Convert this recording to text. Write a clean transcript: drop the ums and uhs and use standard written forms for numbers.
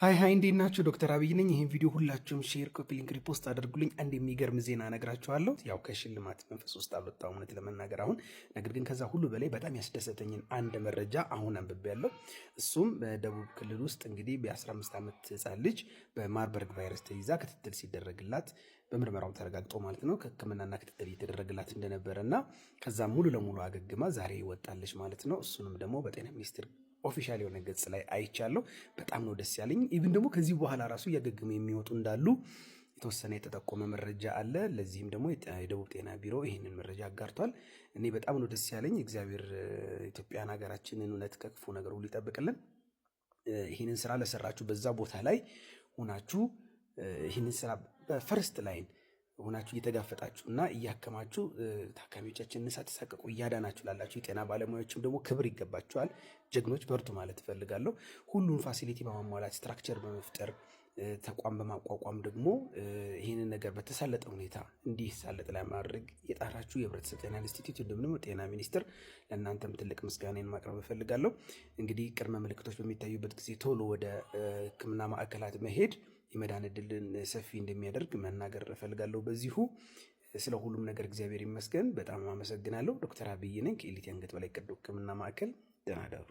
ሃይ እንዴት ናችሁ? ዶክተር አብይ ነኝ። ይህን ቪዲዮ ሁላችሁም ሼር፣ ኮፒ ሊንክ፣ ሪፖስት አድርጉልኝ። አንድ የሚገርም ዜና እነግራችኋለሁ። ያው ከሽልማት መንፈስ ውስጥ አልወጣሁም እውነት ለመናገር አሁን። ነገር ግን ከዛ ሁሉ በላይ በጣም ያስደሰተኝን አንድ መረጃ አሁን አንብቤያለሁ። እሱም በደቡብ ክልል ውስጥ እንግዲህ በ15 ዓመት ህፃን ልጅ በማርበርግ ቫይረስ ተይዛ ክትትል ሲደረግላት በምርመራው ተረጋግጦ ማለት ነው ከህክምናና ክትትል እየተደረገላት እንደነበረና ከዛ ሙሉ ለሙሉ አገግማ ዛሬ ይወጣለች ማለት ነው። እሱንም ደግሞ በጤና ሚኒስቴር ኦፊሻል የሆነ ገጽ ላይ አይቻለሁ። በጣም ነው ደስ ያለኝ። ኢቭን ደግሞ ከዚህ በኋላ ራሱ እያገገሙ የሚወጡ እንዳሉ የተወሰነ የተጠቆመ መረጃ አለ። ለዚህም ደግሞ የደቡብ ጤና ቢሮ ይህንን መረጃ አጋርቷል። እኔ በጣም ነው ደስ ያለኝ። እግዚአብሔር ኢትዮጵያን ሀገራችንን እውነት ከክፉ ነገር ሁሉ ይጠብቅልን። ይህንን ስራ ለሰራችሁ በዛ ቦታ ላይ ሆናችሁ ይህንን ስራ በፈርስት ላይን ሆናችሁ እየተጋፈጣችሁና እያከማችሁ ታካሚዎቻችንን ሳትሳቀቁ እያዳናችሁ ላላችሁ የጤና ባለሙያዎችም ደግሞ ክብር ይገባችኋል። ጀግኖች በርቱ ማለት እፈልጋለሁ። ሁሉም ፋሲሊቲ በማሟላት ስትራክቸር በመፍጠር ተቋም በማቋቋም ደግሞ ይህንን ነገር በተሳለጠ ሁኔታ እንዲሳለጥ ለማድረግ የጣራችሁ የህብረተሰብ ጤና ኢንስቲትዩት እንዲሁም ደግሞ ጤና ሚኒስቴር ለእናንተም ትልቅ ምስጋናን ማቅረብ እፈልጋለሁ። እንግዲህ ቅድመ ምልክቶች በሚታዩበት ጊዜ ቶሎ ወደ ህክምና ማዕከላት መሄድ የመዳን ዕድልን ሰፊ እንደሚያደርግ መናገር እፈልጋለሁ። በዚሁ ስለ ሁሉም ነገር እግዚአብሔር ይመስገን። በጣም አመሰግናለሁ። ዶክተር አብይ ነኝ ከኤሊት አንገት በላይ ቀዶ ህክምና ማዕከል። ደህና እደሩ።